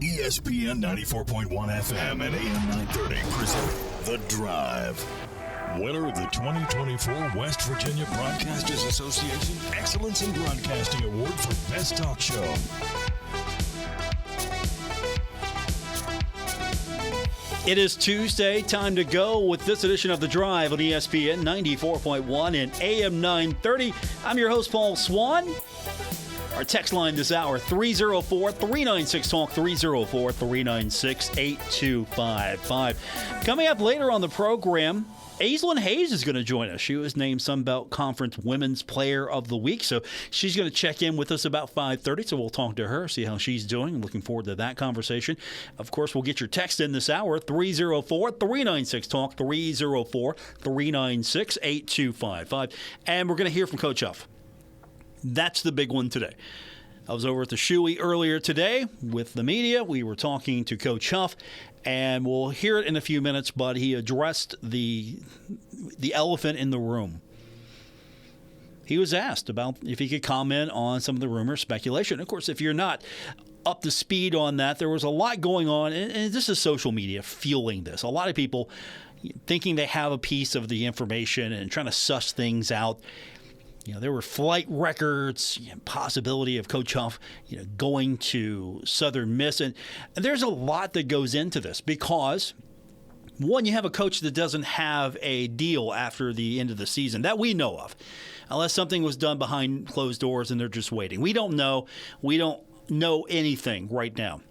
ESPN 94.1 FM and AM 930 present The Drive. Winner of the 2024 West Virginia Broadcasters Association Excellence in Broadcasting Award for Best Talk Show. It is Tuesday, time to go with this edition of The Drive on ESPN 94.1 and AM 930. I'm your host, Paul Swann. Our text line this hour, 304-396-TALK, 304-396-8255. Coming up later on the program, Aislynn Hayes is going to join us. She was named Sun Belt Conference Women's Player of the Week, so she's going to check in with us about 5:30, so we'll talk to her, see how she's doing. I'm looking forward to that conversation. Of course, we'll get your text in this hour, 304-396-TALK, 304-396-8255. And we're going to hear from Coach Huff. That's the big one today. I was over at the Shoey earlier today with the media. We were talking to Coach Huff, and we'll hear it in a few minutes, but he addressed the elephant in the room. He was asked about if he could comment on some of the rumors, speculation. Of course, if you're not up to speed on that, there was a lot going on, and this is social media fueling this. A lot of people thinking they have a piece of the information and trying to suss things out. You know, there were flight records, possibility of Coach Huff, going to Southern Miss. And there's a lot that goes into this because, one, you have a coach that doesn't have a deal after the end of the season that we know of, unless something was done behind closed doors and they're just waiting. We don't know. We don't know anything right now.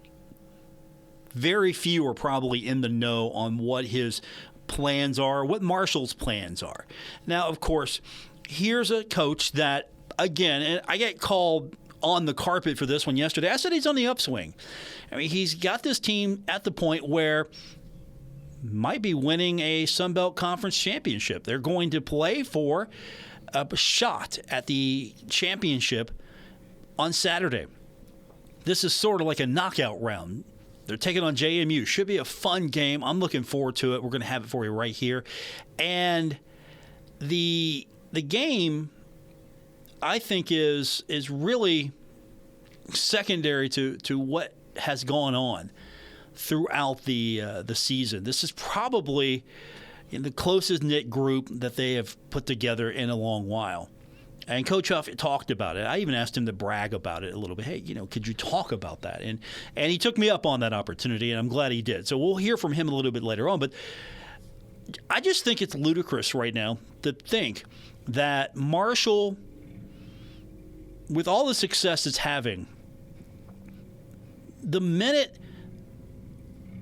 Very few are probably in the know on what his plans are, what Marshall's plans are. Now, of course, here's a coach that, again, and I get called on the carpet for this one yesterday. I said he's on the upswing. I mean, he's got this team at the point where might be winning a Sun Belt Conference championship. They're going to play for a shot at the championship on Saturday. This is sort of like a knockout round. They're taking on JMU. Should be a fun game. I'm looking forward to it. We're going to have it for you right here. And the game, I think, is really secondary to what has gone on throughout the season. This is probably the closest knit group that they have put together in a long while. And Coach Huff talked about it. I even asked him to brag about it a little bit. Hey, could you talk about that? And he took me up on that opportunity, and I'm glad he did. So we'll hear from him a little bit later on. But I just think it's ludicrous right now to think that Marshall, with all the success it's having, the minute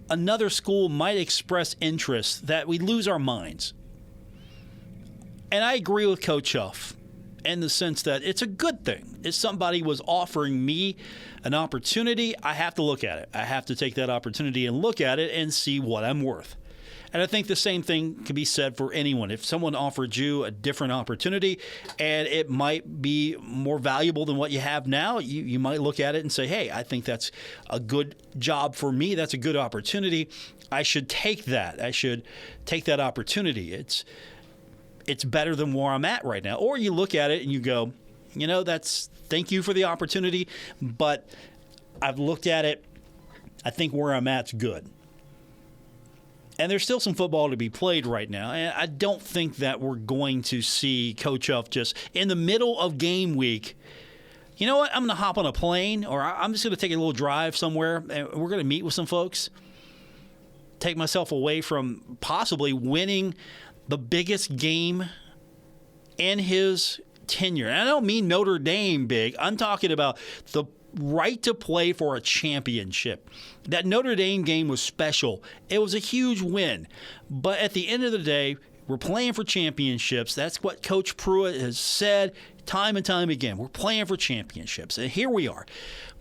another school might express interest, that we lose our minds. And I agree with Coach Huff in the sense that it's a good thing. If somebody was offering me an opportunity, I have to look at it. I have to take that opportunity and look at it and see what I'm worth. And I think the same thing can be said for anyone. If someone offered you a different opportunity and it might be more valuable than what you have now, you might look at it and say, hey, I think that's a good job for me. That's a good opportunity. I should take that. I should take that opportunity. It's better than where I'm at right now. Or you look at it and you go, thank you for the opportunity, but I've looked at it. I think where I'm at's good. And there's still some football to be played right now. And I don't think that we're going to see Coach Huff just in the middle of game week. You know what? I'm going to hop on a plane, or I'm just going to take a little drive somewhere, and we're going to meet with some folks. Take myself away from possibly winning the biggest game in his tenure. And I don't mean Notre Dame big. I'm talking about the right to play for a championship. That Notre Dame game was special. It was a huge win. But at the end of the day, we're playing for championships. That's what Coach Pruitt has said time and time again. We're playing for championships. And here we are.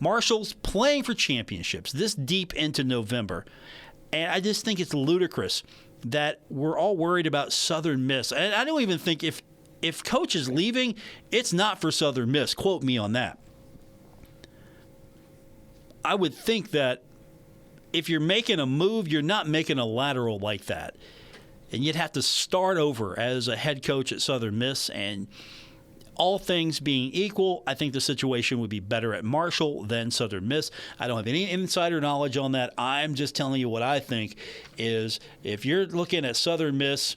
Marshall's playing for championships this deep into November. And I just think it's ludicrous that we're all worried about Southern Miss. And I don't even think if Coach is leaving, it's not for Southern Miss. Quote me on that. I would think that if you're making a move, you're not making a lateral like that. And you'd have to start over as a head coach at Southern Miss. And all things being equal, I think the situation would be better at Marshall than Southern Miss. I don't have any insider knowledge on that. I'm just telling you what I think is if you're looking at Southern Miss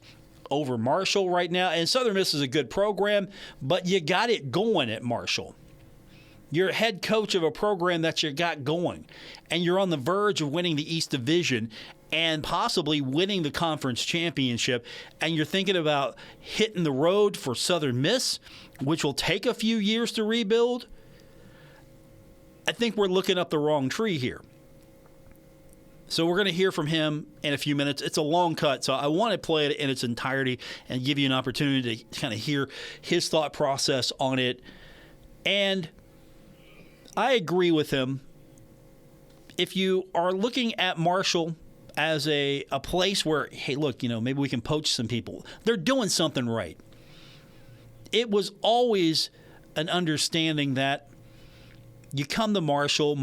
over Marshall right now, and Southern Miss is a good program, but you got it going at Marshall. You're head coach of a program that you got going, and you're on the verge of winning the East Division and possibly winning the conference championship, and you're thinking about hitting the road for Southern Miss, which will take a few years to rebuild. I think we're looking up the wrong tree here. So we're going to hear from him in a few minutes. It's a long cut, so I want to play it in its entirety and give you an opportunity to kind of hear his thought process on it. And I agree with him. If you are looking at Marshall as a place where, hey, look, maybe we can poach some people, they're doing something right. It was always an understanding that you come to Marshall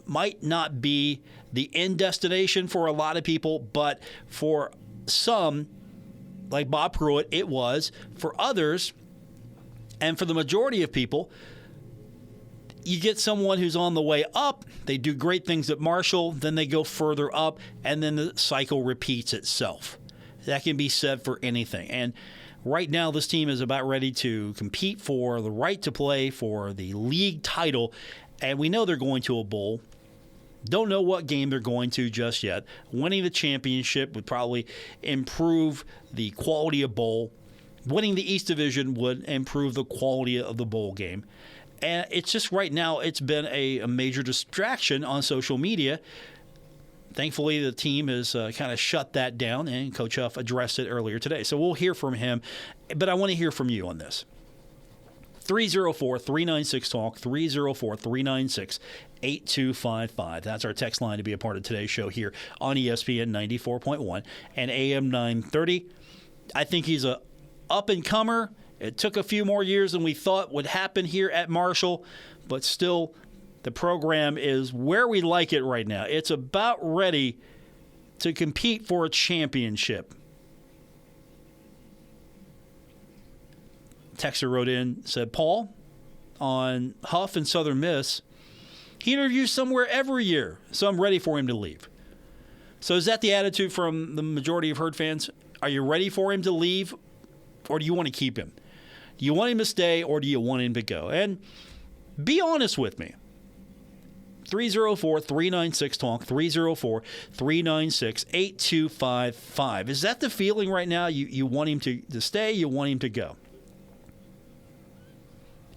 might not be the end destination for a lot of people, but for some, like Bob Pruitt, it was. For others, and for the majority of people, you get someone who's on the way up, they do great things at Marshall, then they go further up, and then the cycle repeats itself. That can be said for anything. And right now, this team is about ready to compete for the right to play for the league title, and we know they're going to a bowl. Don't know what game they're going to just yet. Winning the championship would probably improve the quality of bowl. Winning the East Division would improve the quality of the bowl game. And it's just right now, it's been a major distraction on social media. Thankfully, the team has kind of shut that down, and Coach Huff addressed it earlier today. So we'll hear from him, but I want to hear from you on this. 304-396-TALK, 304-396-8255. That's our text line to be a part of today's show here on ESPN 94.1 and AM 930. I think he's a up-and-comer. It took a few more years than we thought would happen here at Marshall, but still, the program is where we like it right now. It's about ready to compete for a championship. Texter wrote in, said, Paul, on Huff and Southern Miss, he interviews somewhere every year, so I'm ready for him to leave. So is that the attitude from the majority of Herd fans? Are you ready for him to leave, or do you want to keep him? Do you want him to stay, or do you want him to go? And be honest with me. 304-396-TALK, 304-396-8255. Is that the feeling right now? You want him to stay, you want him to go?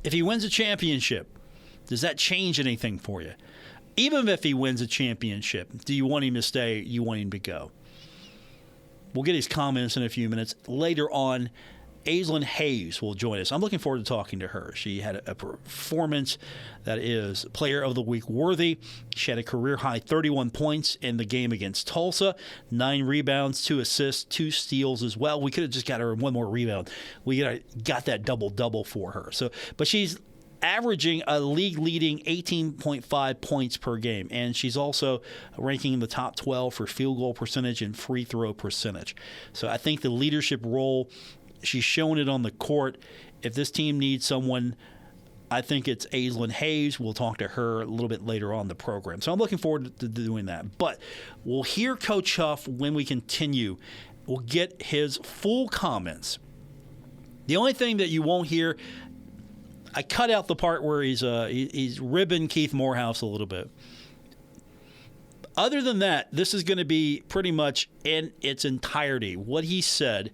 If he wins a championship, does that change anything for you? Even if he wins a championship, do you want him to stay, you want him to go? We'll get his comments in a few minutes. Later on, Aislynn Hayes will join us. I'm looking forward to talking to her. She had a performance that is Player of the Week worthy. She had a career-high 31 points in the game against Tulsa, 9 rebounds, 2 assists, 2 steals as well. We could have just got her one more rebound. We got that double-double for her. But she's averaging a league-leading 18.5 points per game, and she's also ranking in the top 12 for field goal percentage and free throw percentage. So I think the leadership role, she's shown it on the court. If this team needs someone, I think it's Aislynn Hayes. We'll talk to her a little bit later on in the program. So I'm looking forward to doing that. But we'll hear Coach Huff when we continue. We'll get his full comments. The only thing that you won't hear, I cut out the part where he's ribbing Keith Morehouse a little bit. Other than that, this is going to be pretty much in its entirety what he said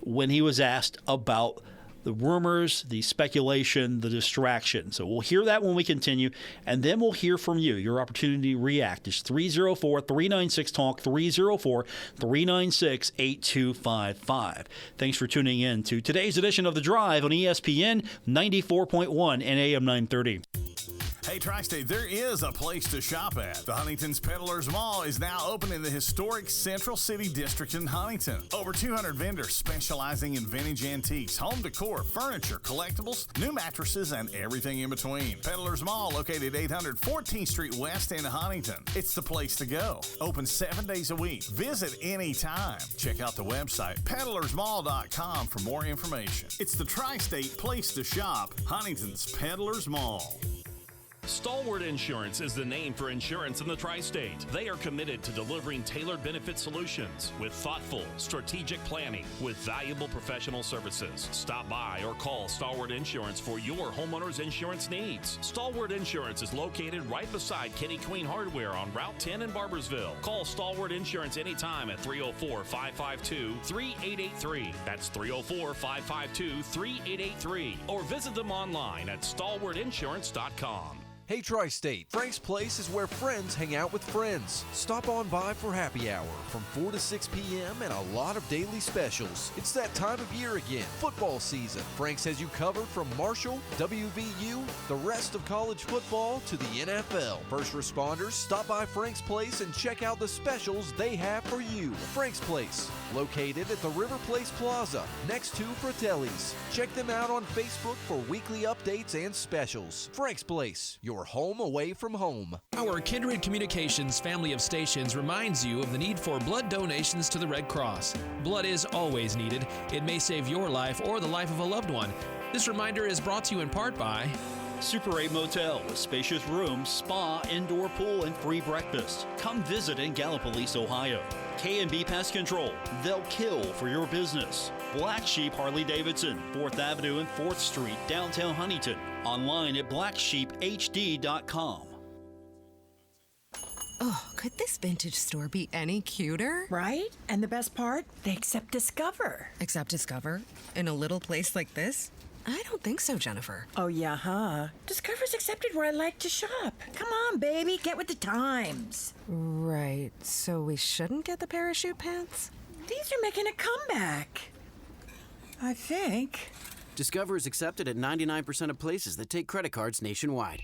when he was asked about the rumors, the speculation, the distraction. So we'll hear that when we continue, and then we'll hear from you. Your opportunity to react is 304-396-TALK, 304-396-8255. Thanks for tuning in to today's edition of The Drive on ESPN 94.1 and AM 930. Hey, Tri-State, there is a place to shop at. The Huntington's Peddlers Mall is now open in the historic Central City District in Huntington. Over 200 vendors specializing in vintage antiques, home decor, furniture, collectibles, new mattresses, and everything in between. Peddlers Mall, located 800 14th Street West in Huntington. It's the place to go. Open 7 days a week. Visit anytime. Check out the website, peddlersmall.com, for more information. It's the Tri-State place to shop, Huntington's Peddlers Mall. Stalwart Insurance is the name for insurance in the Tri-State. They are committed to delivering tailored benefit solutions with thoughtful, strategic planning with valuable professional services. Stop by or call Stalwart Insurance for your homeowner's insurance needs. Stalwart Insurance is located right beside Kenny Queen Hardware on Route 10 in Barbersville. Call Stalwart Insurance anytime at 304-552-3883. That's 304-552-3883. Or visit them online at stalwartinsurance.com. Hey Tri-State, Frank's Place is where friends hang out with friends. Stop on by for happy hour from 4 to 6 p.m. and a lot of daily specials. It's that time of year again, football season. Frank's has you covered from Marshall, WVU, the rest of college football to the NFL. First responders, stop by Frank's Place and check out the specials they have for you. Frank's Place, located at the River Place Plaza, next to Fratelli's. Check them out on Facebook for weekly updates and specials. Frank's Place, your home away from home. Our Kindred Communications family of stations reminds you of the need for blood donations to the Red Cross. Blood is always needed. It may save your life or the life of a loved one. This reminder is brought to you in part by Super 8 Motel with spacious rooms, spa, indoor pool, and free breakfast. Come visit in Gallipolis, Ohio. K&B Pest Control. They'll kill for your business. Black Sheep Harley-Davidson, 4th Avenue and 4th Street, downtown Huntington. Online at blacksheephd.com. Oh, could this vintage store be any cuter? Right? And the best part? They accept Discover. Accept Discover? In a little place like this? I don't think so, Jennifer. Oh, yeah, huh? Discover's accepted where I like to shop. Come on, baby, get with the times. Right, so we shouldn't get the parachute pants? These are making a comeback. I think. Discover is accepted at 99% of places that take credit cards nationwide.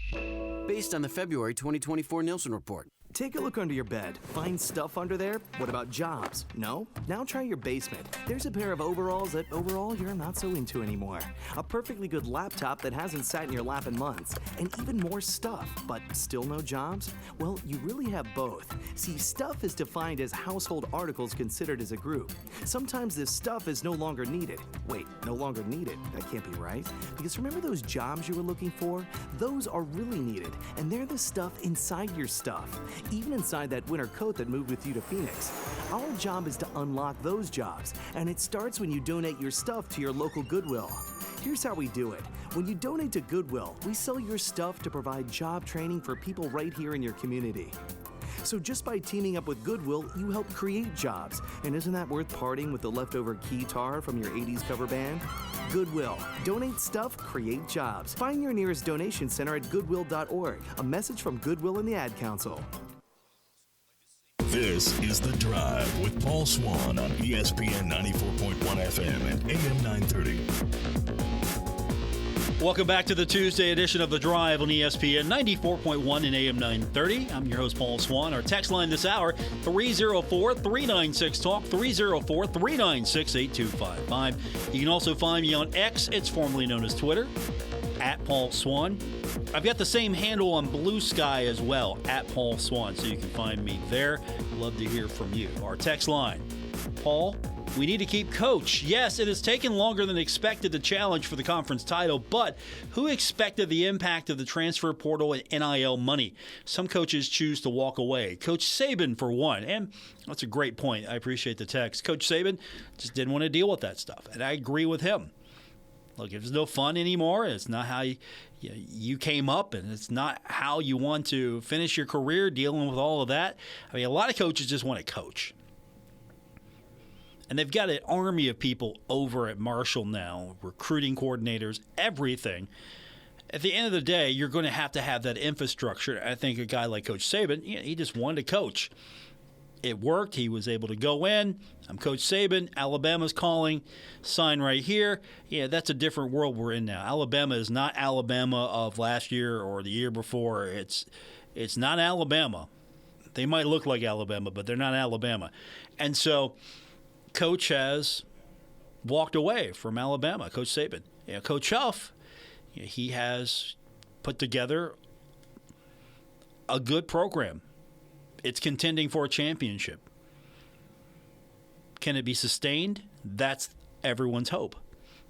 Based on the February 2024 Nielsen report. Take a look under your bed. Find stuff under there? What about jobs? No? Now try your basement. There's a pair of overalls that overall you're not so into anymore. A perfectly good laptop that hasn't sat in your lap in months. And even more stuff, but still no jobs? Well, you really have both. See, stuff is defined as household articles considered as a group. Sometimes this stuff is no longer needed. Wait, no longer needed? That can't be right. Because remember those jobs you were looking for? Those are really needed, and they're the stuff inside your stuff. Even inside that winter coat that moved with you to Phoenix. Our job is to unlock those jobs, and it starts when you donate your stuff to your local Goodwill. Here's how we do it. When you donate to Goodwill, we sell your stuff to provide job training for people right here in your community. So just by teaming up with Goodwill, you help create jobs. And isn't that worth parting with the leftover guitar from your 80s cover band? Goodwill. Donate stuff, create jobs. Find your nearest donation center at goodwill.org. A message from Goodwill and the Ad Council. This is The Drive with Paul Swann on ESPN 94.1 FM and AM 930. Welcome back to the Tuesday edition of The Drive on ESPN 94.1 and AM 930. I'm your host, Paul Swann. Our text line this hour, 304-396-TALK, 304-396-8255. You can also find me on X. It's formerly known as Twitter, at Paul Swann. I've got the same handle on Blue Sky as well, at Paul Swann, so you can find me there. Love to hear from you. Our text line, Paul, we need to keep Coach. Yes, it has taken longer than expected to challenge for the conference title, but who expected the impact of the transfer portal and NIL money? Some coaches choose to walk away. Coach Saban, for one, and that's a great point. I appreciate the text. Coach Saban just didn't want to deal with that stuff, and I agree with him. Look, if it's no fun anymore, it's not how you came up, and it's not how you want to finish your career dealing with all of that. I mean, a lot of coaches just want to coach. And they've got an army of people over at Marshall now, recruiting coordinators, everything. At the end of the day, you're going to have that infrastructure. I think a guy like Coach Saban, he just wanted to coach. It worked. He was able to go in. I'm Coach Saban. Alabama's calling. Sign right here. Yeah, that's a different world we're in now. Alabama is not Alabama of last year or the year before. It's not Alabama. They might look like Alabama, but they're not Alabama. And so Coach has walked away from Alabama, Coach Saban. Coach Huff, he has put together a good program. It's contending for a championship. Can it be sustained? That's everyone's hope.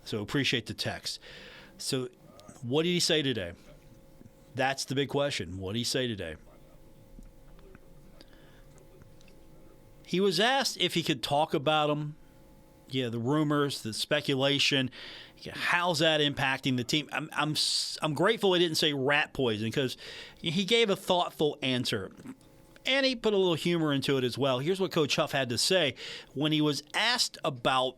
So appreciate the text. So what did he say today? That's the big question. What did he say today? He was asked if he could talk about them. Yeah, the rumors, the speculation. How's that impacting the team? I'm grateful he didn't say rat poison because he gave a thoughtful answer. And he put a little humor into it as well. Here's what Coach Huff had to say when he was asked about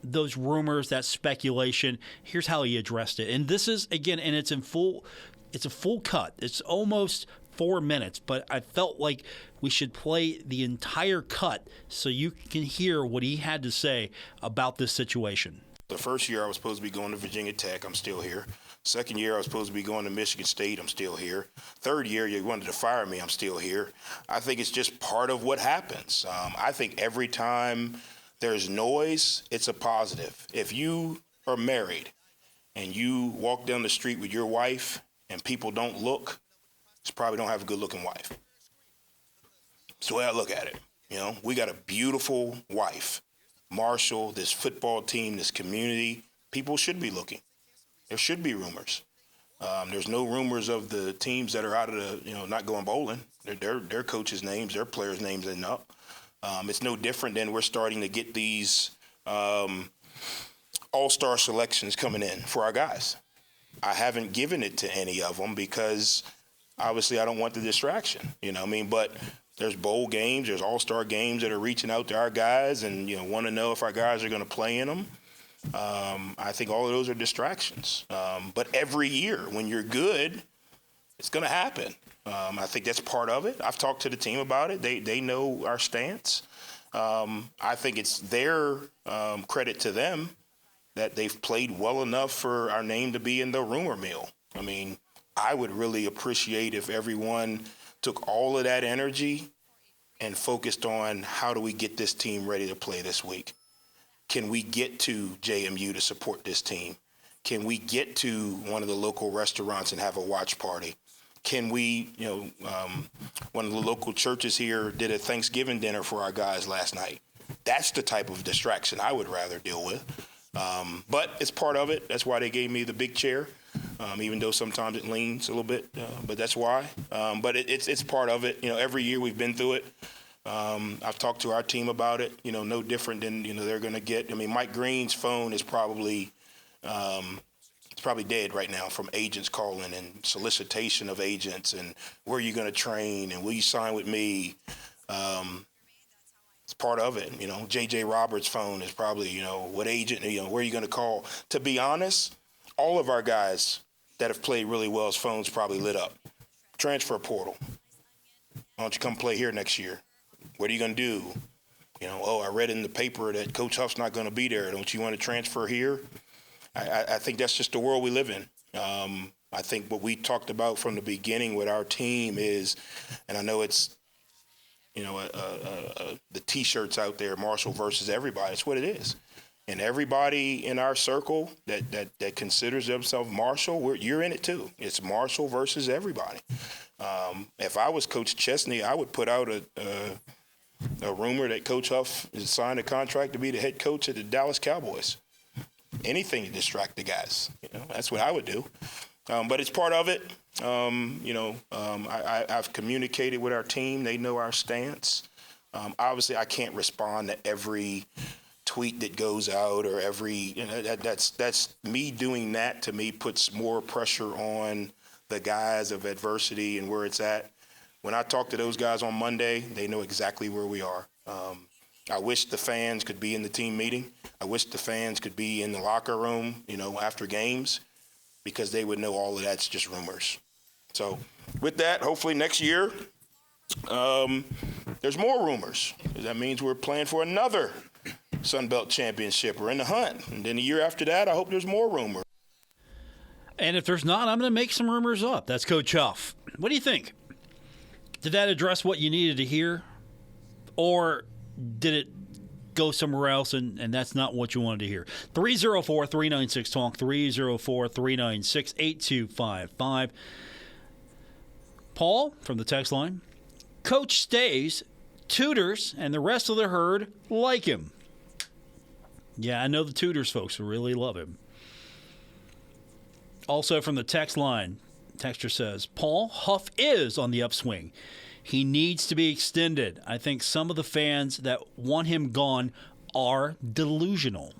those rumors, that speculation. Here's how he addressed it. And this is, again, and it's a full cut. It's almost 4 minutes, but I felt like we should play the entire cut so you can hear what he had to say about this situation. The first year I was supposed to be going to Virginia Tech. I'm still here. Second year I was supposed to be going to Michigan State. I'm still here. Third year you wanted to fire me. I'm still here. I think it's just part of what happens. I think every time there's noise, it's a positive. If you are married and you walk down the street with your wife and people don't look, you probably don't have a good-looking wife. That's the way I look at it. We got a beautiful wife. Marshall, this football team, this community, people should be looking. There should be rumors. There's no rumors of the teams that are out of the, not going bowling. Their coaches' names, their players' names end up. It's no different than we're starting to get these all-star selections coming in for our guys. I haven't given it to any of them because obviously I don't want the distraction, but there's bowl games, there's all-star games that are reaching out to our guys and, want to know if our guys are going to play in them. I think all of those are distractions. But every year when you're good, it's going to happen. I think that's part of it. I've talked to the team about it. They know our stance. I think it's their credit to them that they've played well enough for our name to be in the rumor mill. I would really appreciate if everyone took all of that energy and focused on how do we get this team ready to play this week. Can we get to JMU to support this team? Can we get to one of the local restaurants and have a watch party? Can we, one of the local churches here did a Thanksgiving dinner for our guys last night. That's the type of distraction I would rather deal with. But it's part of it. That's why they gave me the big chair, even though sometimes it leans a little bit, but that's why. But it's part of it. Every year we've been through it. I've talked to our team about it, no different than, they're going to get. Mike Green's phone is probably it's probably dead right now from agents calling and solicitation of agents and where are you going to train and will you sign with me? It's part of it. J.J. Roberts' phone is probably, what agent, where are you going to call? To be honest, all of our guys that have played really well's phones probably lit up. Transfer portal. Why don't you come play here next year? What are you going to do? I read in the paper that Coach Huff's not going to be there. Don't you want to transfer here? I think that's just the world we live in. I think what we talked about from the beginning with our team is, and I know it's, the T-shirts out there, Marshall versus everybody. It's what it is. And everybody in our circle that considers themselves Marshall, you're in it too. It's Marshall versus everybody. If I was Coach Chesney, I would put out a rumor that Coach Huff has signed a contract to be the head coach of the Dallas Cowboys. Anything to distract the guys. That's what I would do. But it's part of it. I've communicated with our team. They know our stance. Obviously, I can't respond to every tweet that goes out or every that's me doing that. To me, puts more pressure on the guys of adversity and where it's at. When I talk to those guys on Monday, they know exactly where we are. I wish the fans could be in the team meeting. I wish the fans could be in the locker room, after games, because they would know all of that's just rumors. So with that, hopefully next year There's more rumors. That means we're playing for another Sun Belt championship. We're in the hunt. And then the year after that, I hope there's more rumors. And if there's not, I'm going to make some rumors up. That's Coach Huff. What do you think? Did that address what you needed to hear? Or did it go somewhere else and that's not what you wanted to hear? 304-396-TALK, 304-396-8255. Paul from the text line. Coach stays, tutors, and the rest of the herd like him. Yeah, I know the tutors folks really love him. Also from the text line, texter says, Paul, Huff is on the upswing. He needs to be extended. I think some of the fans that want him gone are delusional.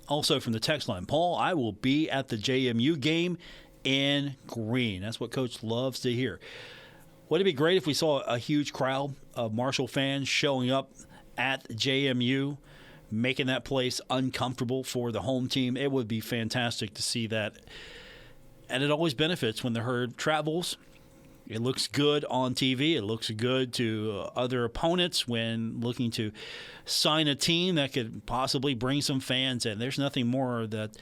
Also from the text line, Paul, I will be at the JMU game in green. That's what Coach loves to hear. Would it be great if we saw a huge crowd of Marshall fans showing up at JMU, making that place uncomfortable for the home team? It would be fantastic to see that. And it always benefits when the herd travels. It looks good on TV. It looks good to other opponents when looking to sign a team that could possibly bring some fans in. There's nothing more that,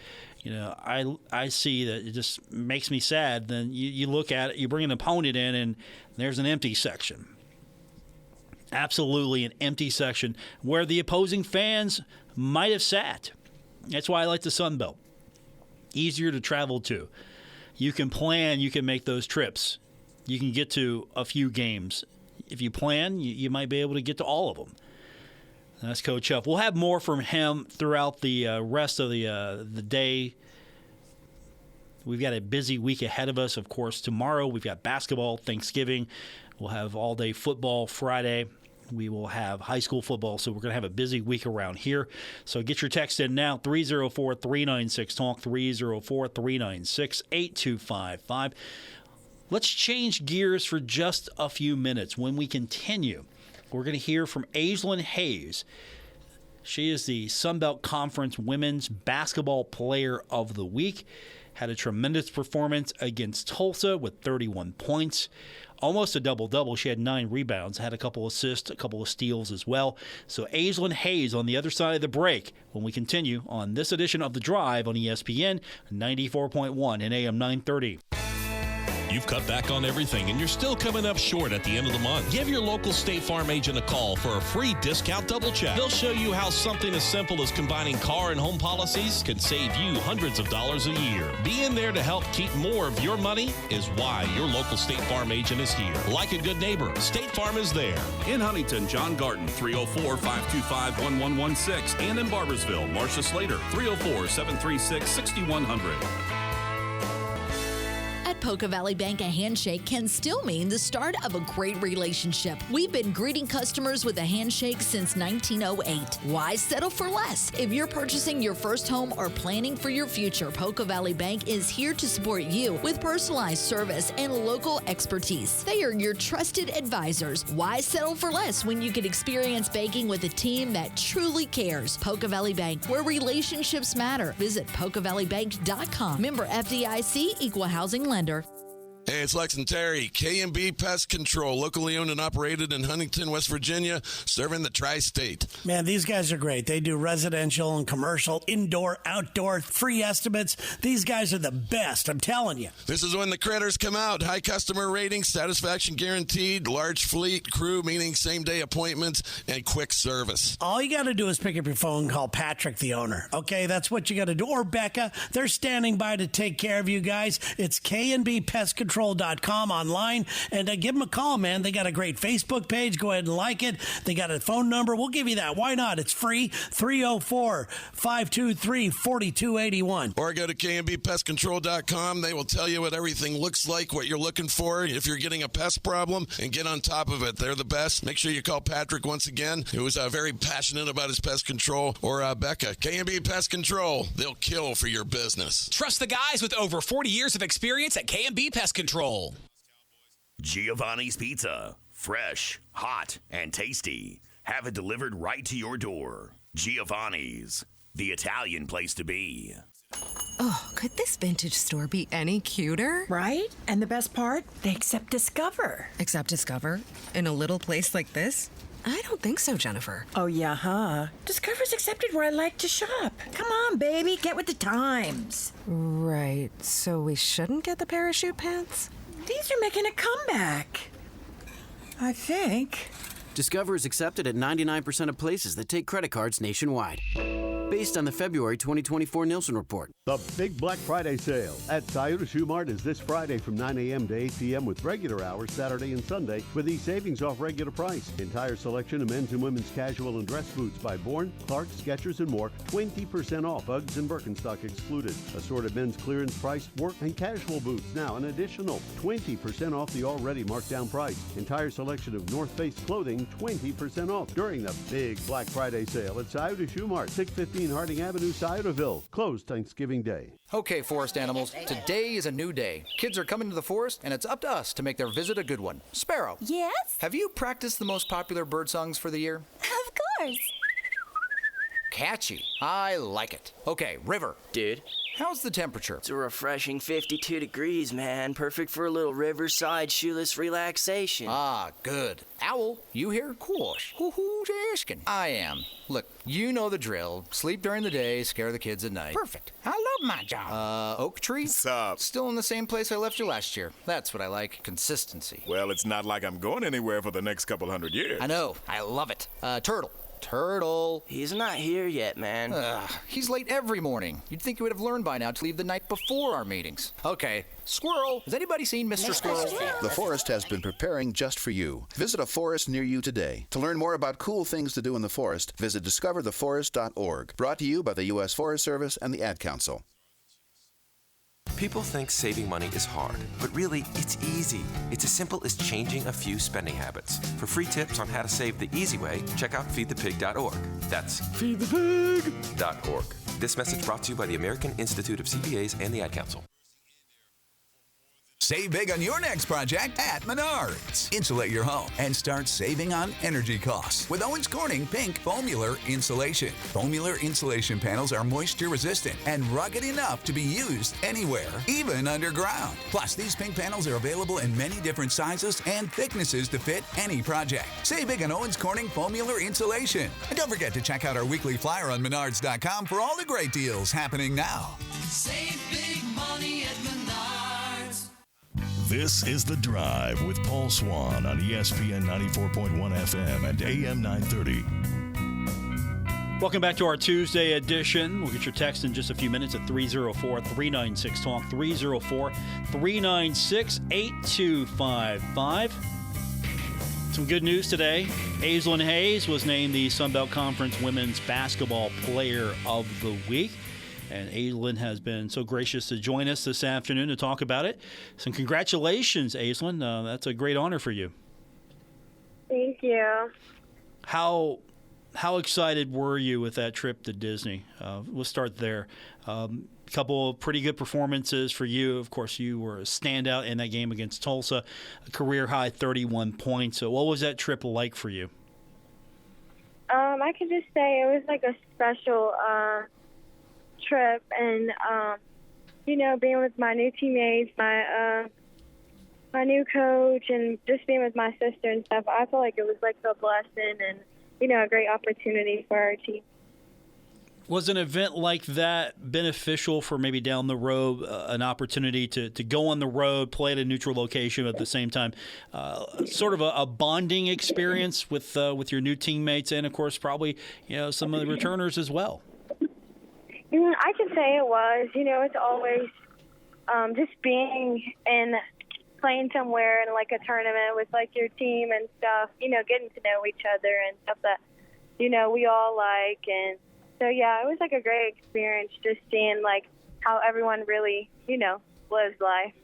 I see that it just makes me sad. Then you look at it, you bring an opponent in, and there's an empty section. Absolutely an empty section where the opposing fans might have sat. That's why I like the Sun Belt. Easier to travel to. You can plan, you can make those trips. You can get to a few games. If you plan, you might be able to get to all of them. That's Coach Huff. We'll have more from him throughout the rest of the day. We've got a busy week ahead of us. Of course, tomorrow we've got basketball, Thanksgiving. We'll have all-day football Friday. We will have high school football, so we're going to have a busy week around here. So get your text in now, 304-396-TALK, 304-396-8255. Let's change gears for just a few minutes. When we continue, we're going to hear from Aislynn Hayes. She is the Sun Belt Conference Women's Basketball Player of the Week. Had a tremendous performance against Tulsa with 31 points. Almost a double-double. She had 9 rebounds, had a couple assists, a couple of steals as well. So Aislynn Hayes on the other side of the break when we continue on this edition of The Drive on ESPN 94.1 and AM 930. You've cut back on everything and you're still coming up short at the end of the month. Give your local State Farm agent a call for a free discount double check. They'll show you how something as simple as combining car and home policies can save you hundreds of dollars a year. Being there to help keep more of your money is why your local State Farm agent is here. Like a good neighbor, State Farm is there. In Huntington, John Garten, 304-525-1116. And in Barbersville, Marcia Slater, 304-736-6100. At Poca Valley Bank, a handshake can still mean the start of a great relationship. We've been greeting customers with a handshake since 1908. Why settle for less? If you're purchasing your first home or planning for your future, Poca Valley Bank is here to support you with personalized service and local expertise. They are your trusted advisors. Why settle for less when you can experience banking with a team that truly cares? Poca Valley Bank, where relationships matter. Visit PocaValleyBank.com. Member FDIC, Equal Housing Lender. Hey, it's Lex and Terry, K&B Pest Control, locally owned and operated in Huntington, West Virginia, serving the tri-state. Man, these guys are great. They do residential and commercial, indoor, outdoor, free estimates. These guys are the best, I'm telling you. This is when the critters come out. High customer ratings, satisfaction guaranteed, large fleet, crew, meaning same-day appointments, and quick service. All you got to do is pick up your phone and call Patrick, the owner. Okay, that's what you got to do. Or Becca. They're standing by to take care of you guys. It's K&B Pest Control. Online, and give them a call, man. They got a great Facebook page. Go ahead and like it. They got a phone number. We'll give you that. Why not? It's free. 304-523-4281. Or go to kmbpestcontrol.com. They will tell you what everything looks like, what you're looking for, if you're getting a pest problem, and get on top of it. They're the best. Make sure you call Patrick once again, who is very passionate about his pest control, or Becca. K&B Pest Control. They'll kill for your business. Trust the guys with over 40 years of experience at K&B Pest Control. Giovanni's Pizza. Fresh, hot, and tasty. Have it delivered right to your door. Giovanni's, the Italian place to be. Oh, could this vintage store be any cuter? Right? And the best part, they accept Discover. Accept Discover? In a little place like this? I don't think so, Jennifer. Oh, yeah, huh? Discover's accepted where I like to shop. Come on, baby, get with the times. Right, so we shouldn't get the parachute pants? These are making a comeback. I think. Discover is accepted at 99% of places that take credit cards nationwide. Based on the February 2024 Nielsen report. The Big Black Friday sale at Toyota Shoe Mart is this Friday from 9 a.m. to 8 p.m. with regular hours Saturday and Sunday with these savings off regular price. Entire selection of men's and women's casual and dress boots by Bourne, Clark, Skechers, and more. 20% off. Uggs and Birkenstock excluded. Assorted men's clearance price work and casual boots now an additional 20% off the already marked down price. Entire selection of North Face clothing 20% off during the Big Black Friday sale at Toyota Shoe Mart, 615 Harding Avenue, Sciotaville. Closed Thanksgiving Day. Okay, forest animals, today is a new day. Kids are coming to the forest, and it's up to us to make their visit a good one. Sparrow. Yes? Have you practiced the most popular bird songs for the year? Of course. Catchy. I like it. Okay, River. Dude. How's the temperature? It's a refreshing 52 degrees, man. Perfect for a little riverside shoeless relaxation. Ah, good. Owl, you here? Of course. Who's asking? I am. Look, you know the drill. Sleep during the day, scare the kids at night. Perfect. I love my job. Oak Tree? What's up? Still in the same place I left you last year. That's what I like. Consistency. Well, it's not like I'm going anywhere for the next couple hundred years. I know. I love it. Turtle. He's not here yet, man. He's late every morning. You'd think he would have learned by now to leave the night before our meetings. Okay, Squirrel. Has anybody seen Mr. Squirrel? The forest has been preparing just for you. Visit a forest near you today. To learn more about cool things to do in the forest, visit discovertheforest.org. Brought to you by the U.S. Forest Service and the Ad Council. People think saving money is hard, but really, it's easy. It's as simple as changing a few spending habits. For free tips on how to save the easy way, check out feedthepig.org. That's feedthepig.org. This message brought to you by the American Institute of CPAs and the Ad Council. Save big on your next project at Menards. Insulate your home and start saving on energy costs with Owens Corning Pink Foamular Insulation. Foamular insulation panels are moisture resistant and rugged enough to be used anywhere, even underground. Plus, these pink panels are available in many different sizes and thicknesses to fit any project. Save big on Owens Corning Foamular Insulation. And don't forget to check out our weekly flyer on Menards.com for all the great deals happening now. Save big money at Menards. This is The Drive with Paul Swann on ESPN 94.1 FM and AM 930. Welcome back to our Tuesday edition. We'll get your text in just a few minutes at 304-396-TALK, 304-396-8255. Some good news today. Aislynn Hayes was named the Sun Belt Conference Women's Basketball Player of the Week. And Aislynn has been so gracious to join us this afternoon to talk about it. So congratulations, Aislynn. That's a great honor for you. Thank you. How excited were you with that trip to Disney? We'll start there. A couple of pretty good performances for you. Of course, you were a standout in that game against Tulsa, a career-high 31 points. So what was that trip like for you? I could just say it was like a special trip, and being with my new teammates, my new coach, and just being with my sister and stuff, I feel like it was like a blessing and a great opportunity for our team. Was an event like that beneficial for maybe down the road, an opportunity to go on the road, play at a neutral location, but at the same time, sort of a bonding experience with your new teammates, and of course probably some of the returners as well? I can say it was. It's always just being and playing somewhere in like a tournament with like your team and stuff, getting to know each other and stuff that, we all like. And so, yeah, it was like a great experience just seeing like how everyone really, lives life.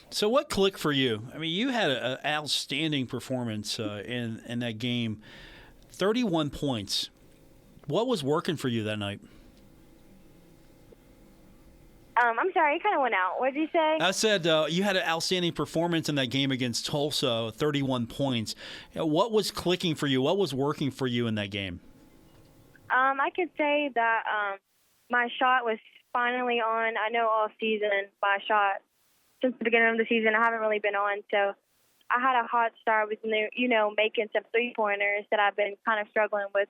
So what clicked for you? I mean, you had an outstanding performance in that game, 31 points. What was working for you that night? I'm sorry, you kind of went out. What did you say? I said you had an outstanding performance in that game against Tulsa, 31 points. What was clicking for you? What was working for you in that game? I could say that my shot was finally on. I know all season my shot since the beginning of the season I haven't really been on, so I had a hot start with making some 3-pointers that I've been kind of struggling with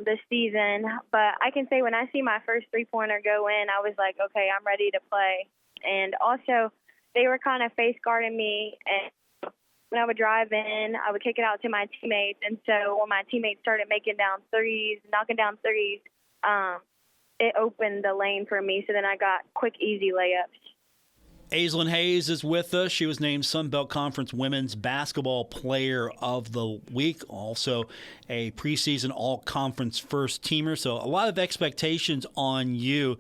this season. But I can say when I see my first 3-pointer go in, I was like, okay, I'm ready to play. And also, they were kind of face guarding me, and when I would drive in, I would kick it out to my teammates. And so when my teammates started knocking down threes, it opened the lane for me. So then I got quick, easy layups. Aislynn Hayes is with us. She was named Sun Belt Conference Women's Basketball Player of the Week, also a preseason all-conference first-teamer. So a lot of expectations on you.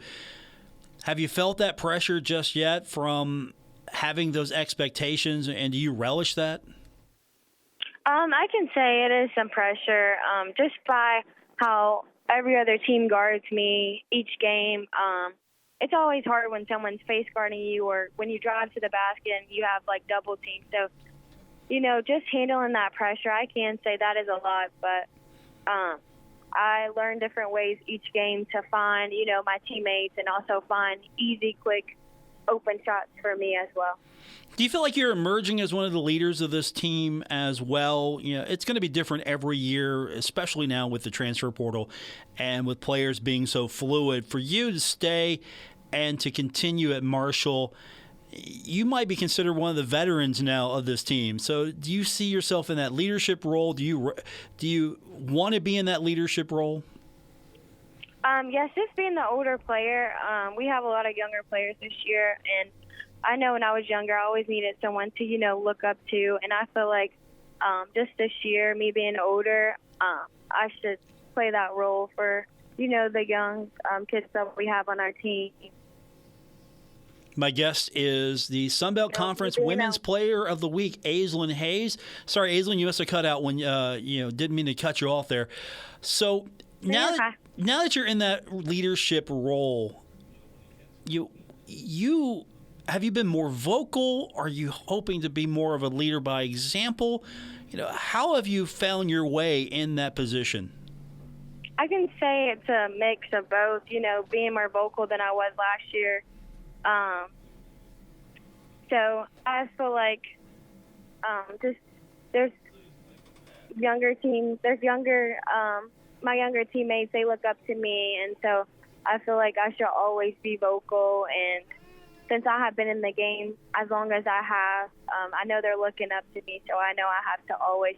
Have you felt that pressure just yet from having those expectations, and do you relish that? I can say it is some pressure just by how every other team guards me each game. It's always hard when someone's face guarding you or when you drive to the basket and you have, like, double teams. So, just handling that pressure, I can say that is a lot. But I learn different ways each game to find, my teammates and also find easy, quick, open shots for me as well. Do you feel like you're emerging as one of the leaders of this team as well? It's going to be different every year, especially now with the transfer portal and with players being so fluid. For you to stay and to continue at Marshall, you might be considered one of the veterans now of this team. So do you see yourself in that leadership role? Do you want to be in that leadership role? Yes, just being the older player. We have a lot of younger players this year, and I know when I was younger, I always needed someone to, look up to, and I feel like just this year, me being older, I should play that role for, the young kids that we have on our team. My guest is the Sun Belt Conference Women's Player of the Week, Aislynn Hayes. Sorry, Aislynn, you must have cut out when didn't mean to cut you off there. So now that you're in that leadership role, have you been more vocal? Are you hoping to be more of a leader by example? How have you found your way in that position? I can say it's a mix of both, being more vocal than I was last year. So I feel like there's younger teams, my younger teammates, they look up to me, and so I feel like I should always be vocal. And since I have been in the game as long as I have, I know they're looking up to me, so I know I have to always,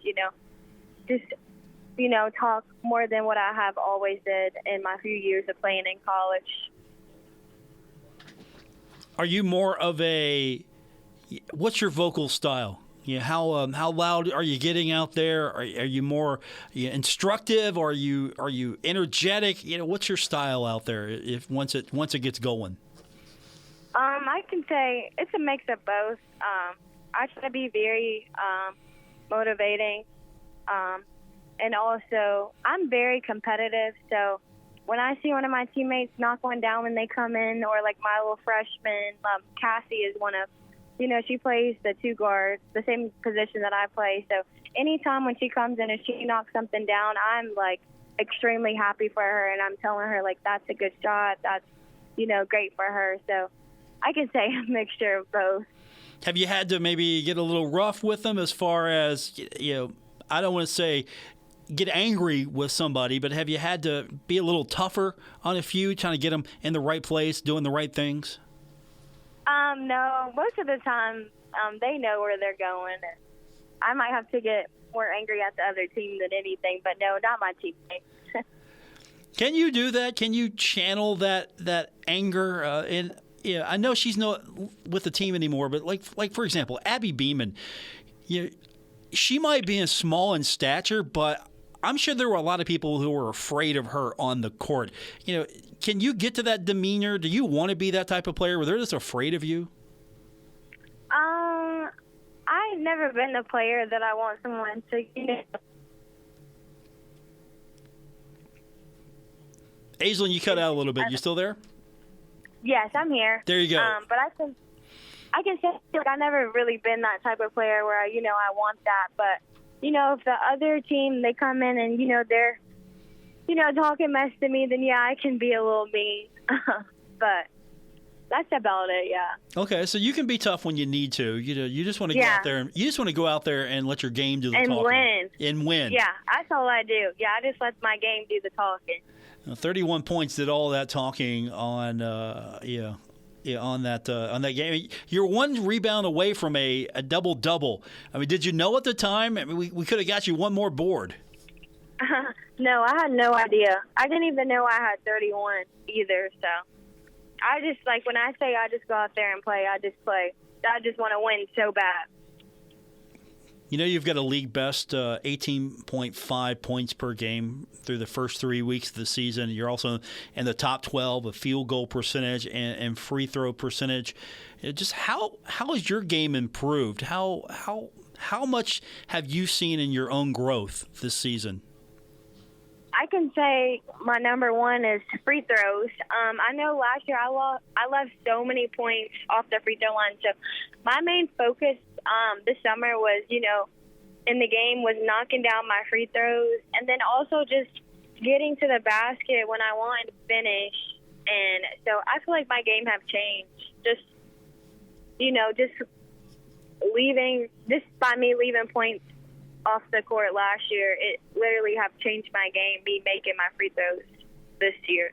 talk more than what I have always did in my few years of playing in college. Are you more of what's your vocal style? How loud are you getting out there? Are you more instructive? Or are you energetic? What's your style out there if once it gets going? I can say it's a mix of both. I try to be very motivating, and also I'm very competitive. So when I see one of my teammates knock one down when they come in, or like my little freshman, Cassie is one of, she plays the 2 guard, the same position that I play. So anytime when she comes in and she knocks something down, I'm like extremely happy for her, and I'm telling her like that's a good shot, that's great for her. So I can say a mixture of both. Have you had to maybe get a little rough with them as far as, I don't want to say get angry with somebody, but have you had to be a little tougher on a few, trying to get them in the right place, doing the right things? No, most of the time they know where they're going. I might have to get more angry at the other team than anything, but no, not my teammates. Can you do that? Can you channel that anger? I know she's not with the team anymore, but like for example, Abby Beeman, she might be small in stature, but I'm sure there were a lot of people who were afraid of her on the court. Can you get to that demeanor? Do you want to be that type of player where they're just afraid of you? I've never been a player that I want someone to, Aislynn, you cut out a little bit. You still there? Yes, I'm here. There you go. But I can say I've never really been that type of player where, I want that. But, if the other team, they come in and, they're, talking mess to me, then, yeah, I can be a little mean. but that's about it. Yeah. Okay, so you can be tough when you need to. You just want to go out there and go out there and let your game do the talking. Win. And win. Yeah, that's all I do. Yeah, I just let my game do the talking. 31 points did all that talking on on that game. You're one rebound away from a double-double. I mean, did you know at the time? I mean, we could have got you one more board. No, I had no idea. I didn't even know I had 31 either, so I just, like, when I say I just go out there and play, I just play. I just want to win so bad. You know, you've got a league best 18.5 points per game through the first 3 weeks of the season. You're also in the top 12 of field goal percentage and free throw percentage. Just how has your game improved? How much have you seen in your own growth this season? I can say my number one is free throws. I know last year I left so many points off the free throw line. So my main focus this summer was, in the game was knocking down my free throws and then also just getting to the basket when I wanted to finish. And so I feel like my game have changed. Just by me leaving points off the court last year, it literally have changed my game, me making my free throws this year.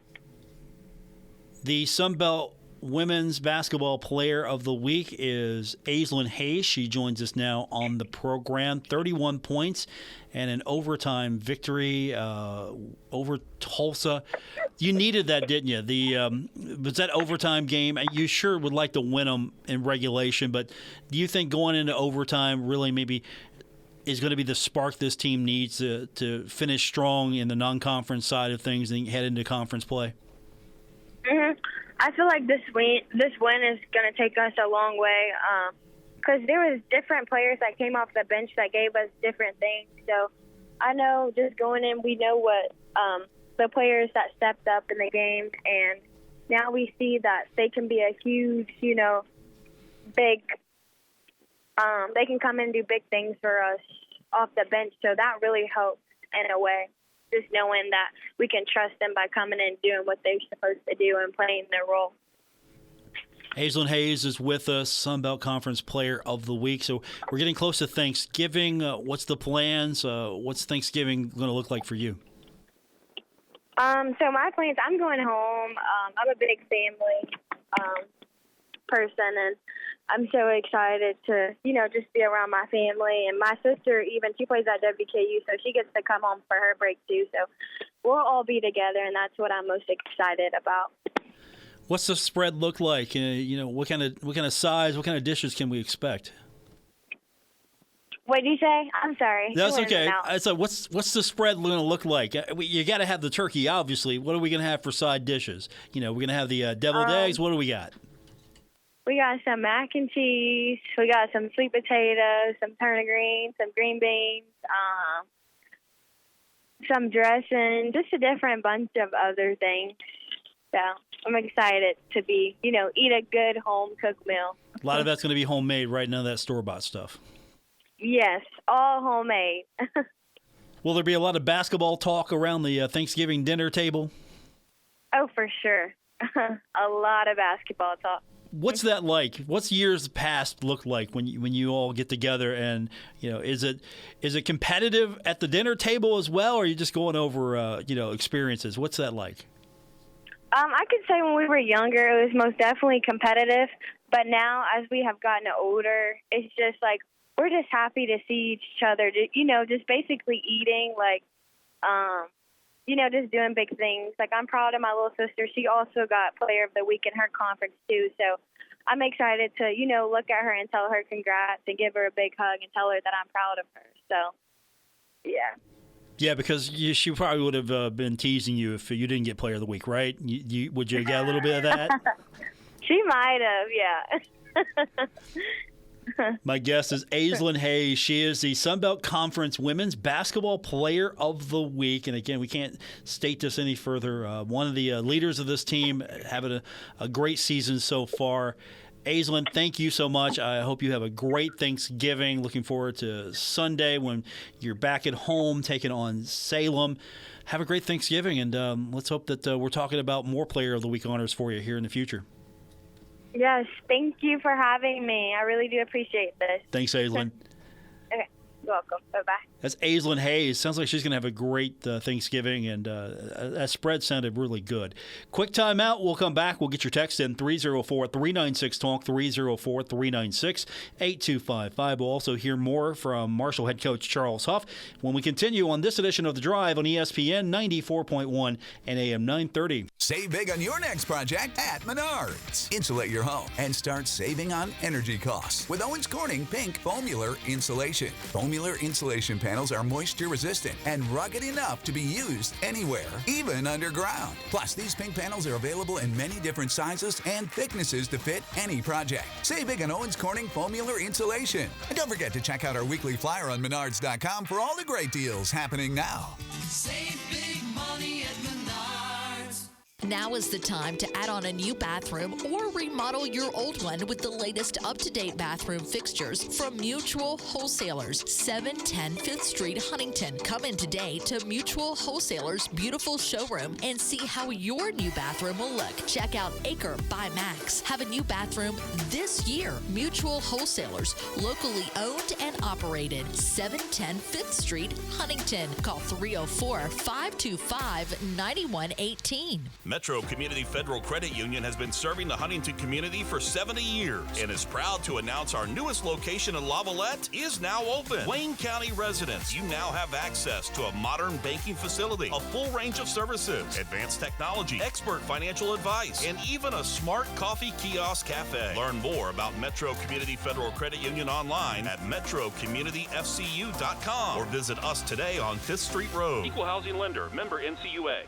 The Sunbelt Women's Basketball Player of the Week is Aislynn Hayes. She joins us now on the program. 31 points and an overtime victory over Tulsa. You needed that, didn't you? Was that overtime game? You sure would like to win them in regulation, but do you think going into overtime really maybe is going to be the spark this team needs to finish strong in the non-conference side of things and head into conference play? Mm-hmm. I feel like this win is going to take us a long way because there was different players that came off the bench that gave us different things. So I know just going in, we know what the players that stepped up in the game, and now we see that they can be a huge, big they can come and do big things for us off the bench. So that really helps in a way, just knowing that we can trust them by coming and doing what they're supposed to do and playing their role. Aislynn Hayes is with us, Sunbelt Conference Player of the Week. So we're getting close to Thanksgiving. What's the plans? What's Thanksgiving going to look like for you? So my plans, I'm going home. I'm a big family person, and I'm so excited to, just be around my family. And my sister, even, she plays at WKU, so she gets to come home for her break too. So we'll all be together, and that's what I'm most excited about. What's the spread look like? What kind of size, what kind of dishes can we expect? What did you say? I'm sorry. That's okay. So what's the spread going to look like? You got to have the turkey, obviously. What are we going to have for side dishes? We're going to have the deviled eggs. What do we got? We got some mac and cheese. We got some sweet potatoes, some turnip greens, some green beans, some dressing, just a different bunch of other things. So I'm excited to be, eat a good home-cooked meal. A lot of that's going to be homemade, right? None of that store-bought stuff. Yes, all homemade. Will there be a lot of basketball talk around the Thanksgiving dinner table? Oh, for sure. A lot of basketball talk. What's that like? What's years past look like when you all get together? And is it competitive at the dinner table as well, or are you just going over experiences? What's that like? I could say when we were younger, it was most definitely competitive. But now, as we have gotten older, it's just like we're just happy to see each other. Just basically eating, just doing big things. Like, I'm proud of my little sister. She also got Player of the Week in her conference, too. So I'm excited to, look at her and tell her congrats and give her a big hug and tell her that I'm proud of her. So, yeah. Yeah, because she probably would have been teasing you if you didn't get Player of the Week, right? Would you get a little bit of that? She might have, yeah. My guest is Aislynn Hayes. She is the Sunbelt Conference Women's Basketball Player of the Week. And again, we can't state this any further. One of the leaders of this team, having a great season so far. Aislynn, thank you so much. I hope you have a great Thanksgiving. Looking forward to Sunday when you're back at home taking on Salem. Have a great Thanksgiving, and let's hope that we're talking about more Player of the Week honors for you here in the future. Yes, thank you for having me. I really do appreciate this. Thanks, Aislynn. Okay, you're welcome. Bye-bye. That's Aislynn Hayes. Sounds like she's going to have a great Thanksgiving, and that spread sounded really good. Quick timeout. We'll come back. We'll get your text in 304-396-TALK, 304-396-8255. We'll also hear more from Marshall head coach Charles Huff when we continue on this edition of The Drive on ESPN 94.1 and AM 930. Save big on your next project at Menards. Insulate your home and start saving on energy costs with Owens Corning Pink Foamular Insulation. Foamular insulation panels are moisture resistant and rugged enough to be used anywhere, even underground. Plus, these pink panels are available in many different sizes and thicknesses to fit any project. Save big on Owens Corning Foamular Insulation. And don't forget to check out our weekly flyer on Menards.com for all the great deals happening now. Save big money at Menards. Now is the time to add on a new bathroom or remodel your old one with the latest up-to-date bathroom fixtures from Mutual Wholesalers, 710 5th Street, Huntington. Come in today to Mutual Wholesalers' beautiful showroom and see how your new bathroom will look. Check out Acre by Max. Have a new bathroom this year. Mutual Wholesalers, locally owned and operated, 710 5th Street, Huntington. Call 304-525-9118. Metro Community Federal Credit Union has been serving the Huntington community for 70 years and is proud to announce our newest location in Lavallette is now open. Wayne County residents, you now have access to a modern banking facility, a full range of services, advanced technology, expert financial advice, and even a smart coffee kiosk cafe. Learn more about Metro Community Federal Credit Union online at metrocommunityfcu.com or visit us today on 5th Street Road. Equal housing lender, member NCUA.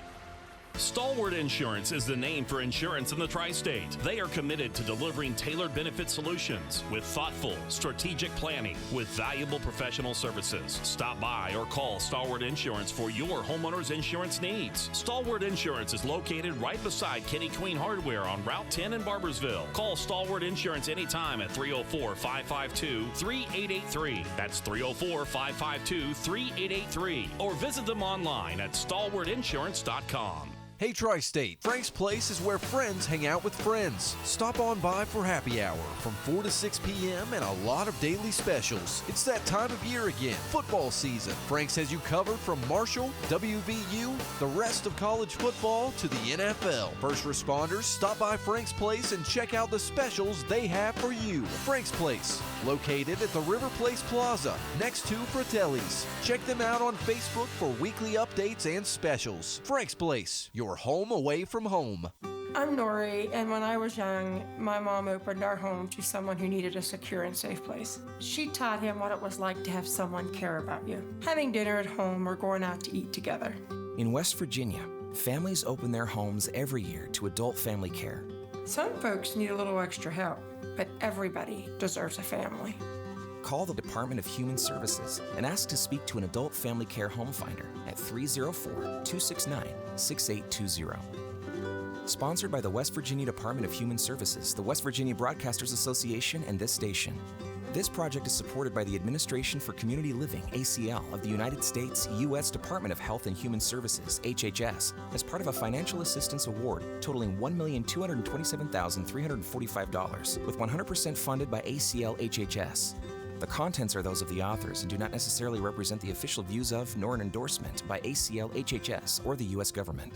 Stalwart Insurance is the name for insurance in the tri-state. They are committed to delivering tailored benefit solutions with thoughtful, strategic planning with valuable professional services. Stop by or call Stalwart Insurance for your homeowner's insurance needs. Stalwart Insurance is located right beside Kenny Queen Hardware on Route 10 in Barbersville. Call Stalwart Insurance anytime at 304-552-3883. That's 304-552-3883. Or visit them online at stalwartinsurance.com. Hey Tri-State, Frank's Place is where friends hang out with friends. Stop on by for happy hour from 4 to 6 p.m. and a lot of daily specials. It's that time of year again, football season. Frank's has you covered from Marshall, WVU, the rest of college football to the NFL. First responders, stop by Frank's Place and check out the specials they have for you. Frank's Place, located at the River Place Plaza, next to Fratelli's. Check them out on Facebook for weekly updates and specials. Frank's Place, your home away from home. I'm Nori, and when I was young, my mom opened our home to someone who needed a secure and safe place. She taught him what it was like to have someone care about you, having dinner at home or going out to eat together. In West Virginia, families open their homes every year to adult family care. Some folks need a little extra help, but everybody deserves a family. Call the Department of Human Services and ask to speak to an adult family care home finder at 304-269-6820. Sponsored by the West Virginia Department of Human Services, the West Virginia Broadcasters Association, and this station. This project is supported by the Administration for Community Living, ACL, of the United States U.S. Department of Health and Human Services, HHS, as part of a financial assistance award totaling $1,227,345, with 100% funded by ACL HHS. The contents are those of the authors and do not necessarily represent the official views of nor an endorsement by ACL HHS or the U.S. government.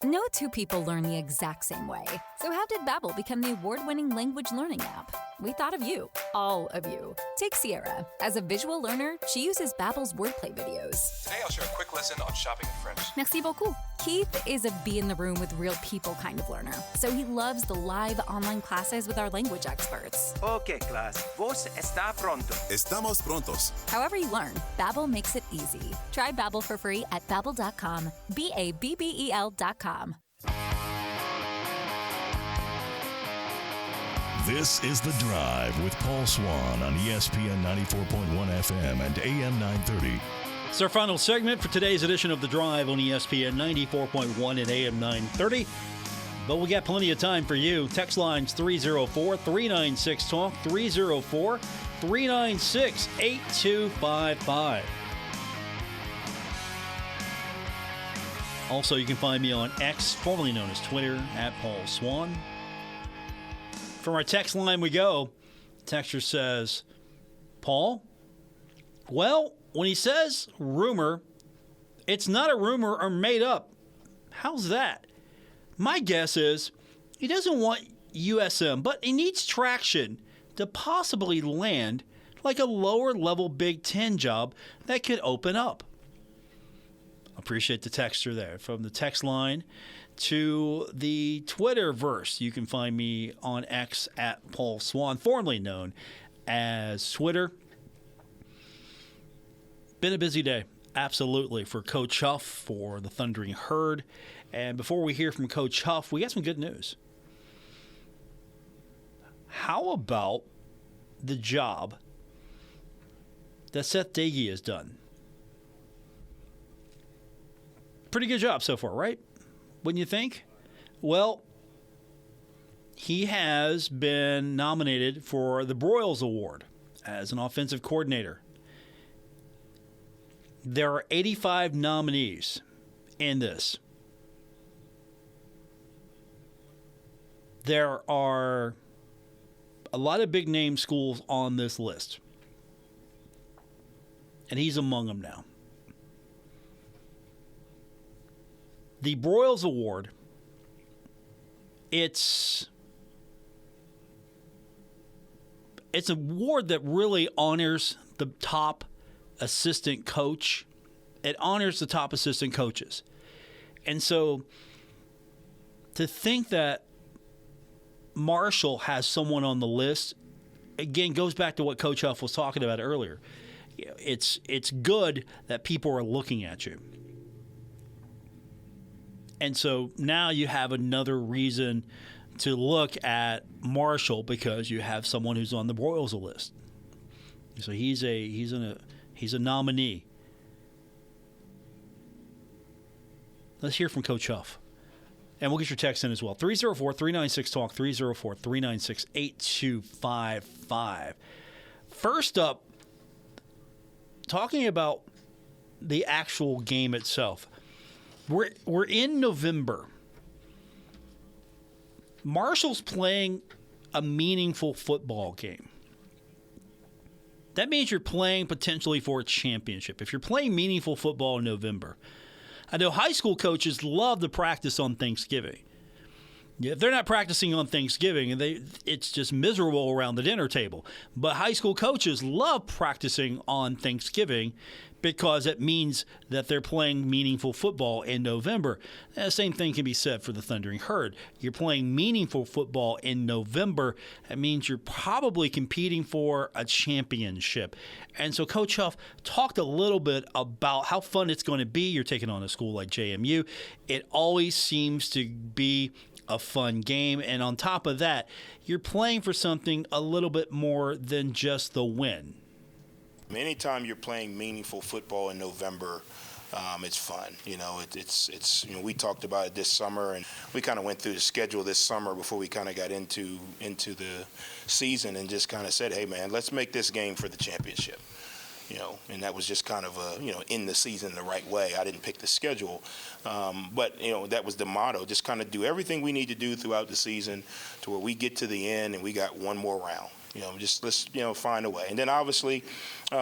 No two people learn the exact same way. So how did Babbel become the award-winning language learning app? We thought of you, all of you. Take Sierra. As a visual learner, she uses Babbel's wordplay videos. Today I'll share a quick lesson on shopping in French. Merci beaucoup. Keith is a be-in-the-room with real people kind of learner, so he loves the live online classes with our language experts. Okay, class. Vos está pronto. Estamos prontos. However you learn, Babbel makes it easy. Try Babbel for free at Babbel.com. BABBEL.com. This is The Drive with Paul Swann on ESPN 94.1 FM and AM 930. It's our final segment for today's edition of The Drive on ESPN 94.1 and AM 930. But we got plenty of time for you. Text lines 304-396-TALK, 304-396-8255. Also, you can find me on X, formerly known as Twitter, at Paul Swann. From our text line we go. Texter says, Paul, well, when he says rumor, it's not a rumor or made up. How's that? My guess is he doesn't want USM, but he needs traction to possibly land like a lower-level Big Ten job that could open up. Appreciate the texter there. From the text line to the Twitterverse, you can find me on X at Paul Swann, formerly known as Twitter. Been a busy day, absolutely, for Coach Huff, for the Thundering Herd. And before we hear from Coach Huff, we got some good news. How about the job that Seth Doege has done? Pretty good job so far, right? Wouldn't you think? Well, he has been nominated for the Broyles Award as an offensive coordinator. There are 85 nominees in this. There are a lot of big-name schools on this list. And he's among them now. The Broyles Award, it's an award that really honors the top assistant coach. It honors the top assistant coaches. And so to think that Marshall has someone on the list, again, goes back to what Coach Huff was talking about earlier. It's good that people are looking at you. And so now you have another reason to look at Marshall because you have someone who's on the Broyles list. So he's a nominee. Let's hear from Coach Huff. And we'll get your text in as well. 304-396-TALK, 304-396-8255. First up, talking about the actual game itself. We're in November. Marshall's playing a meaningful football game. That means you're playing potentially for a championship. If you're playing meaningful football in November, I know high school coaches love to practice on Thanksgiving. If they're not practicing on Thanksgiving, it's just miserable around the dinner table. But high school coaches love practicing on Thanksgiving because it means that they're playing meaningful football in November. And the same thing can be said for the Thundering Herd. You're playing meaningful football in November. That means you're probably competing for a championship. And so Coach Huff talked a little bit about how fun it's going to be. You're taking on a school like JMU. It always seems to be a fun game. And on top of that, you're playing for something a little bit more than just the win. Anytime you're playing meaningful football in November, it's fun. It's we talked about it this summer, and we kind of went through the schedule this summer before we kind of got into the season and just kind of said, hey, man, let's make this game for the championship. And that was just kind of in the season the right way. I didn't pick the schedule, but that was the motto. Just kind of do everything we need to do throughout the season to where we get to the end and we got one more round. Let's find a way. And then obviously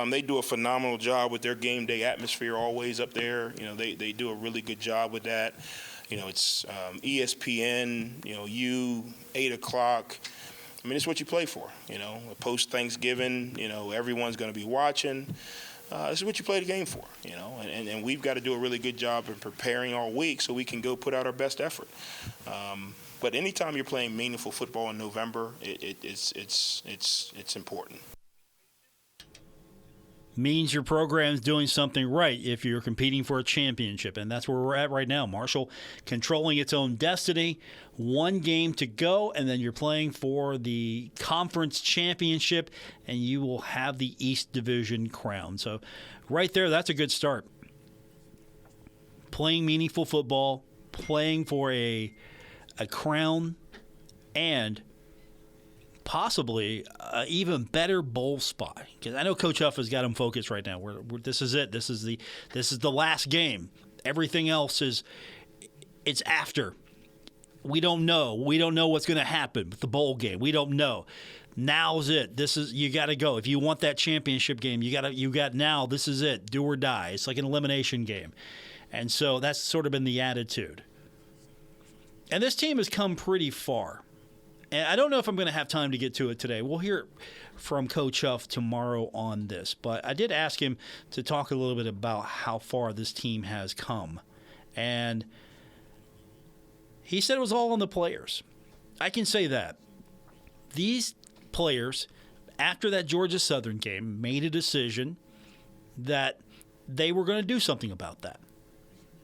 they do a phenomenal job with their game day atmosphere always up there. They do a really good job with that. It's ESPN, 8 o'clock. I mean, it's what you play for, Post Thanksgiving, everyone's going to be watching. This is what you play the game for, and we've got to do a really good job in preparing all week so we can go put out our best effort. But anytime you're playing meaningful football in November, it's important. Means your program's doing something right if you're competing for a championship, and that's where we're at right now. Marshall controlling its own destiny, one game to go, and then you're playing for the conference championship, and you will have the East Division crown. So right there, that's a good start. Playing meaningful football, playing for a a crown, and possibly an even better bowl spot. Because I know Coach Huff has got him focused right now. This is it. This is the last game. Everything else it's after. We don't know. We don't know what's going to happen with the bowl game. We don't know. Now's it. You got to go. If you want that championship game, you got now. This is it. Do or die. It's like an elimination game. And so that's sort of been the attitude. And this team has come pretty far. And I don't know if I'm going to have time to get to it today. We'll hear from Coach Huff tomorrow on this. But I did ask him to talk a little bit about how far this team has come. And he said it was all on the players. I can say that. These players, after that Georgia Southern game, made a decision that they were going to do something about that.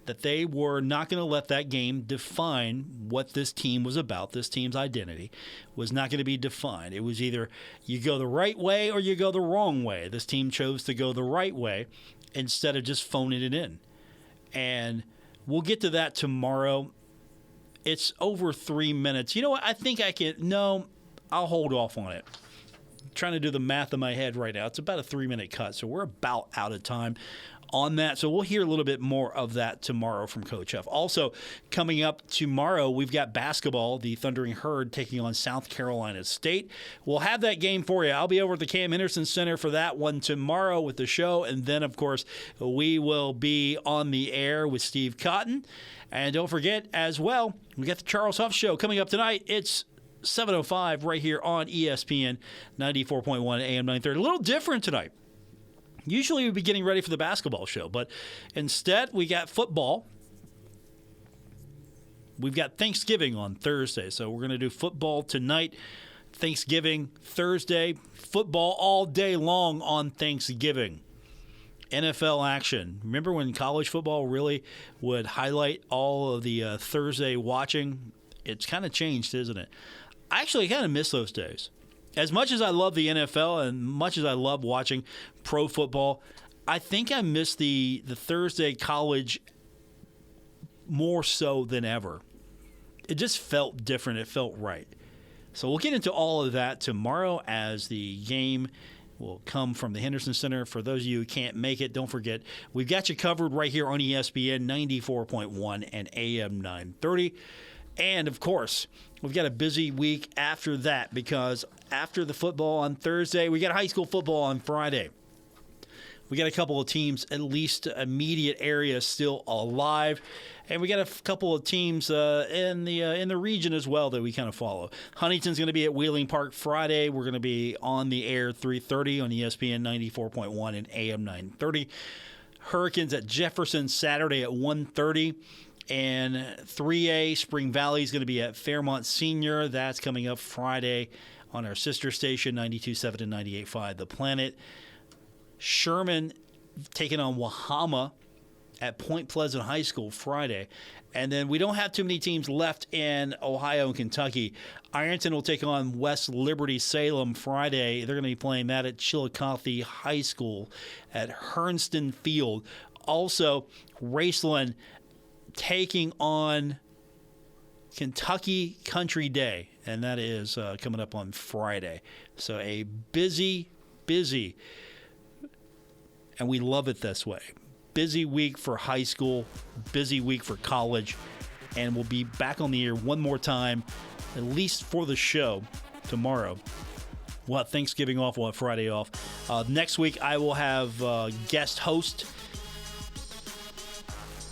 That they were not going to let that game define what this team was about. This team's identity was not going to be defined. It was either you go the right way or you go the wrong way. This team chose to go the right way instead of just phoning it in. And we'll get to that tomorrow. It's over 3 minutes. You know what? I think I'll hold off on it. I'm trying to do the math in my head right now. It's about a 3-minute cut, so we're about out of time on that. So we'll hear a little bit more of that tomorrow from Coach Huff. Also, coming up tomorrow, we've got basketball, the Thundering Herd taking on South Carolina State. We'll have that game for you. I'll be over at the Cam Henderson Center for that one tomorrow with the show. And then, of course, we will be on the air with Steve Cotton. And don't forget, as well, we got the Charles Huff Show coming up tonight. It's 7:05 right here on ESPN 94.1 AM 930. A little different tonight. Usually we'd be getting ready for the basketball show, but instead we got football. We've got Thanksgiving on Thursday, so we're going to do football tonight, Thanksgiving Thursday, football all day long on Thanksgiving. NFL action. Remember when college football really would highlight all of the Thursday watching? It's kind of changed, isn't it? I actually kind of miss those days. As much as I love the NFL and much as I love watching pro football, I think I miss the Thursday college more so than ever. It just felt different. It felt right. So we'll get into all of that tomorrow as the game will come from the Henderson Center. For those of you who can't make it, don't forget, we've got you covered right here on ESPN 94.1 and AM 930. And, of course, we've got a busy week after that because after the football on Thursday, we got high school football on Friday. We got a couple of teams, at least immediate area, still alive. And we got a couple of teams in the region as well that we kind of follow. Huntington's going to be at Wheeling Park Friday. We're going to be on the air 3:30 on ESPN 94.1 and AM 930. Hurricanes at Jefferson Saturday at 1:30. And 3A, Spring Valley is going to be at Fairmont Senior. That's coming up Friday on our sister station, 92.7 and 98.5 The Planet. Sherman taking on Wahama at Point Pleasant High School Friday. And then we don't have too many teams left in Ohio and Kentucky. Ironton will take on West Liberty Salem Friday. They're going to be playing that at Chillicothe High School at Hernston Field. Also, Raceland taking on Kentucky Country Day, and that is coming up on Friday. So a busy, and we love it this way. Busy week for high school, busy week for college, and we'll be back on the air one more time, at least for the show tomorrow. We'll have Thanksgiving off, we'll have Friday off. Next week I will have guest host.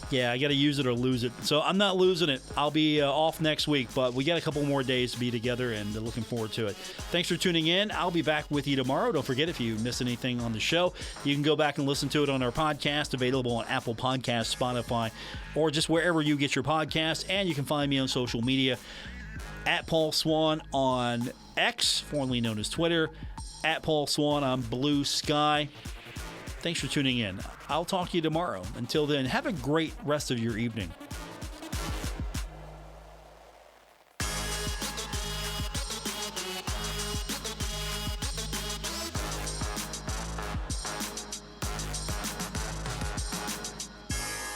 Yeah, I got to use it or lose it. So I'm not losing it. I'll be off next week, but we got a couple more days to be together and looking forward to it. Thanks for tuning in. I'll be back with you tomorrow. Don't forget, if you miss anything on the show, you can go back and listen to it on our podcast, available on Apple Podcasts, Spotify, or just wherever you get your podcasts. And you can find me on social media at Paul Swann on X, formerly known as Twitter, at Paul Swann on Blue Sky. Thanks for tuning in. I'll talk to you tomorrow. Until then, have a great rest of your evening.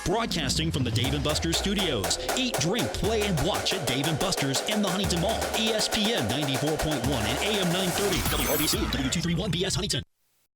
Broadcasting from the Dave & Buster's studios. Eat, drink, play, and watch at Dave & Buster's in the Huntington Mall. ESPN 94.1 and AM 930. WRBC, W231BS Huntington.